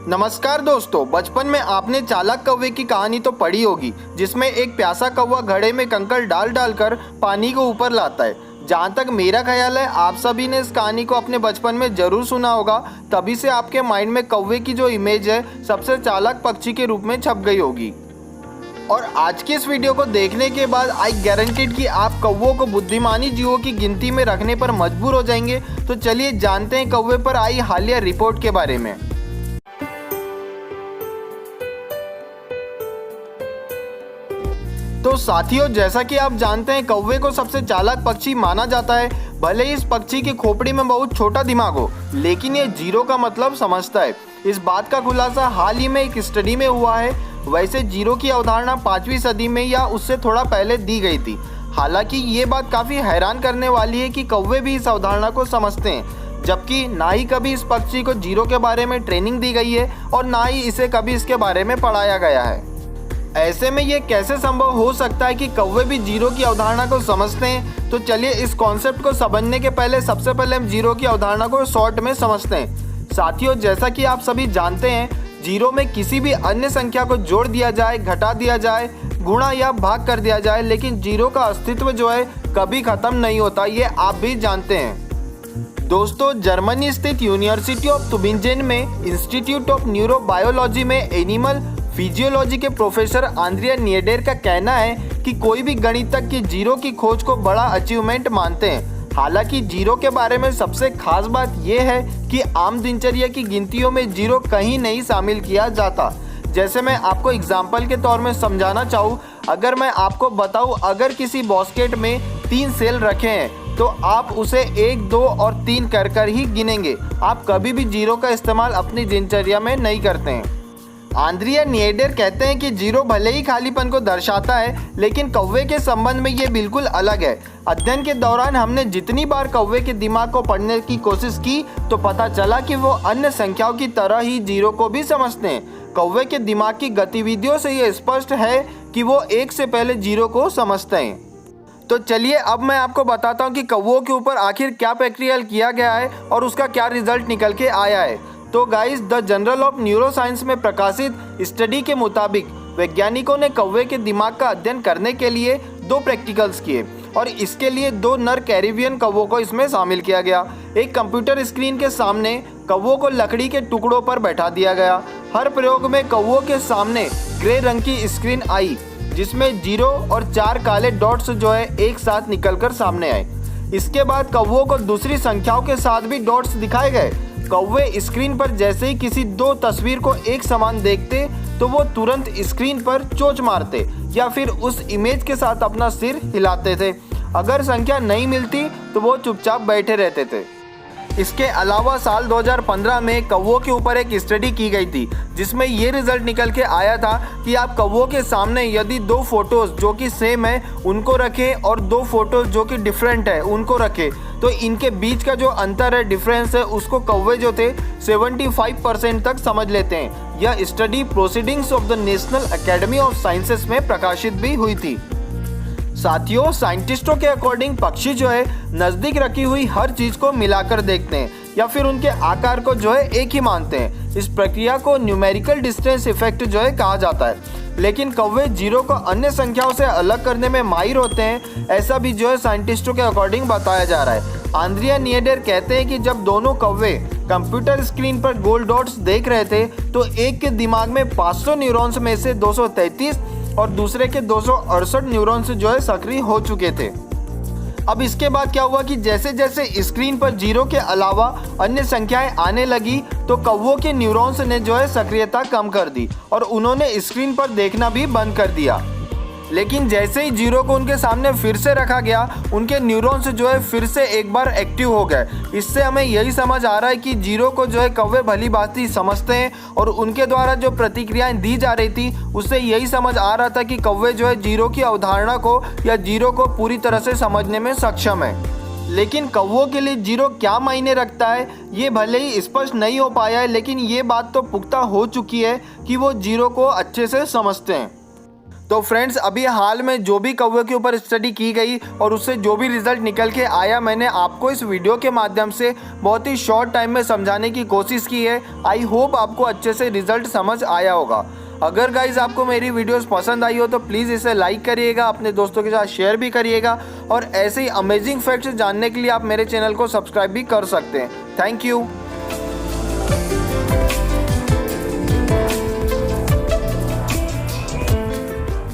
नमस्कार दोस्तों, बचपन में आपने चालाक कौवे की कहानी तो पढ़ी होगी, जिसमें एक प्यासा कौवा घड़े में कंकड़ डाल डालकर पानी को ऊपर लाता है। जहाँ तक मेरा ख्याल है, आप सभी ने इस कहानी को अपने बचपन में जरूर सुना होगा, तभी से आपके माइंड में कौवे की जो इमेज है सबसे चालाक पक्षी के रूप में छप गई होगी। और आज की इस वीडियो को देखने के बाद आई गारंटीड कि आप कौवों को बुद्धिमानी जीवों की गिनती में रखने पर मजबूर हो जाएंगे। तो चलिए जानते हैं कौवे पर आई हालिया रिपोर्ट के बारे में। तो साथियों, जैसा कि आप जानते हैं, कौवे को सबसे चालाक पक्षी माना जाता है। भले ही इस पक्षी की खोपड़ी में बहुत छोटा दिमाग हो, लेकिन ये जीरो का मतलब समझता है। इस बात का खुलासा हाल ही में एक स्टडी में हुआ है। वैसे जीरो की अवधारणा 5वीं सदी में या उससे थोड़ा पहले दी गई थी। हालांकि ये बात काफ़ी हैरान करने वाली है कि कौवे भी इस अवधारणा को समझते हैं, जबकि ना ही कभी इस पक्षी को जीरो के बारे में ट्रेनिंग दी गई है और ना ही इसे कभी इसके बारे में पढ़ाया गया है। ऐसे में ये कैसे संभव हो सकता है कि कौवे भी जीरो की अवधारणा को समझते हैं? तो चलिए इस कॉन्सेप्ट को समझने के पहले सबसे पहले हम जीरो की अवधारणा को शॉर्ट में समझते हैं। साथियों, जैसा कि आप सभी जानते हैं, जीरो में किसी भी अन्य संख्या को जोड़ दिया जाए, घटा दिया जाए, गुणा या भाग कर दिया जाए, लेकिन जीरो का अस्तित्व जो है कभी खत्म नहीं होता। ये आप भी जानते हैं। दोस्तों, जर्मनी स्थित यूनिवर्सिटी ऑफ तुबिंजेन में इंस्टीट्यूट ऑफ न्यूरोबायोलॉजी में एनिमल फिजियोलॉजी के प्रोफेसर आंद्रिया निएडेर का कहना है कि कोई भी गणितज्ञ की जीरो की खोज को बड़ा अचीवमेंट मानते हैं। हालांकि जीरो के बारे में सबसे खास बात यह है कि आम दिनचर्या की गिनतियों में जीरो कहीं नहीं शामिल किया जाता। जैसे मैं आपको एग्जाम्पल के तौर में समझाना चाहूँ, अगर मैं आपको बताऊँ, अगर किसी बास्केट में 3 सेल रखे हैं तो आप उसे 1, 2 और 3 कर ही गिनेंगे। आप कभी भी जीरो का इस्तेमाल अपनी दिनचर्या में नहीं करते हैं। आंद्रिया निएडेर कहते हैं कि जीरो भले ही खालीपन को दर्शाता है, लेकिन कौवे के संबंध में ये बिल्कुल अलग है। अध्ययन के दौरान हमने जितनी बार कौवे के दिमाग को पढ़ने की कोशिश की तो पता चला कि वो अन्य संख्याओं की तरह ही जीरो को भी समझते हैं। कौवे के दिमाग की गतिविधियों से ये स्पष्ट है कि वो 1 से पहले जीरो को समझते हैं। तो चलिए अब मैं आपको बताता हूँ कि कौवों के ऊपर आखिर क्या प्रक्रिया किया गया है और उसका क्या रिजल्ट निकल के आया है। तो guys, the journal of neuroscience में प्रकाशित स्टडी के मुताबिक वैज्ञानिकों ने कौवे के दिमाग का अध्ययन करने के लिए 2 प्रैक्टिकल्स किए और इसके लिए 2 नर कैरिबियन कौवों को इसमें शामिल किया गया। एक कंप्यूटर स्क्रीन के सामने कौवों को लकड़ी के टुकड़ों पर बैठा दिया गया। हर प्रयोग में कौवों के सामने ग्रे रंग की स्क्रीन आई, जिसमें 0 और 4 काले डॉट्स जो है एक साथ निकलकर सामने आए। इसके बाद कौवों को दूसरी संख्याओं के साथ भी डॉट्स दिखाए गए। कौवे स्क्रीन पर जैसे ही किसी 2 तस्वीर को एक समान देखते तो वो तुरंत स्क्रीन पर चोंच मारते या फिर उस इमेज के साथ अपना सिर हिलाते थे। अगर संख्या नहीं मिलती तो वो चुपचाप बैठे रहते थे। इसके अलावा साल 2015 में कौवों के ऊपर एक स्टडी की गई थी, जिसमें ये रिजल्ट निकल के आया था कि आप कौवों के सामने यदि 2 फोटोज जो कि सेम है उनको रखें और 2 फोटोज जो कि डिफरेंट है उनको रखें, तो इनके बीच का जो अंतर है, डिफरेंस है, उसको कौवे जो थे 75% तक समझ लेते हैं। यह study proceedings of the national academy of sciences में प्रकाशित भी हुई थी। साथियों, साइंटिस्टों के अकॉर्डिंग पक्षी जो है नज़दीक रखी हुई हर चीज़ को मिलाकर देखते हैं या फिर उनके आकार को जो है एक ही मानते हैं। इस प्रक्रिया को न्यूमेरिकल डिस्टेंस इफेक्ट जो है कहा जाता है। लेकिन कौवे जीरो को अन्य संख्याओं से अलग करने में माहिर होते हैं, ऐसा भी जो है साइंटिस्टों के अकॉर्डिंग बताया जा रहा है। आंद्रिया निएडेर कहते हैं कि जब दोनों कौवे कंप्यूटर स्क्रीन पर गोल डॉट्स देख रहे थे तो एक के दिमाग में 500 न्यूरॉन्स में से 233 और दूसरे के 268 न्यूरॉन्स जो है सक्रिय हो चुके थे। अब इसके बाद क्या हुआ कि जैसे जैसे स्क्रीन पर जीरो के अलावा अन्य संख्याएं आने लगी तो कौवों के न्यूरॉन्स ने जो है सक्रियता कम कर दी और उन्होंने स्क्रीन पर देखना भी बंद कर दिया। लेकिन जैसे ही जीरो को उनके सामने फिर से रखा गया, उनके न्यूरॉन्स जो है फिर से एक बार एक्टिव हो गए। इससे हमें यही समझ आ रहा है कि जीरो को जो है कौवे भली भांति समझते हैं और उनके द्वारा जो प्रतिक्रियाएं दी जा रही थी उससे यही समझ आ रहा था कि कौवे जो है जीरो की अवधारणा को या जीरो को पूरी तरह से समझने में सक्षम है। लेकिन कौवों के लिए जीरो क्या मायने रखता है ये भले ही स्पष्ट नहीं हो पाया है, लेकिन ये बात तो पुख्ता हो चुकी है कि वो जीरो को अच्छे से समझते हैं। तो फ्रेंड्स अभी हाल में जो भी कौवे के ऊपर स्टडी की गई और उससे जो भी रिजल्ट निकल के आया, मैंने आपको इस वीडियो के माध्यम से बहुत ही शॉर्ट टाइम में समझाने की कोशिश की है। आई होप आपको अच्छे से रिजल्ट समझ आया होगा। अगर गाइज आपको मेरी वीडियोस पसंद आई हो तो प्लीज़ इसे लाइक करिएगा, अपने दोस्तों के साथ शेयर भी करिएगा और ऐसे ही अमेजिंग फैक्ट्स जानने के लिए आप मेरे चैनल को सब्सक्राइब भी कर सकते हैं। Thank you.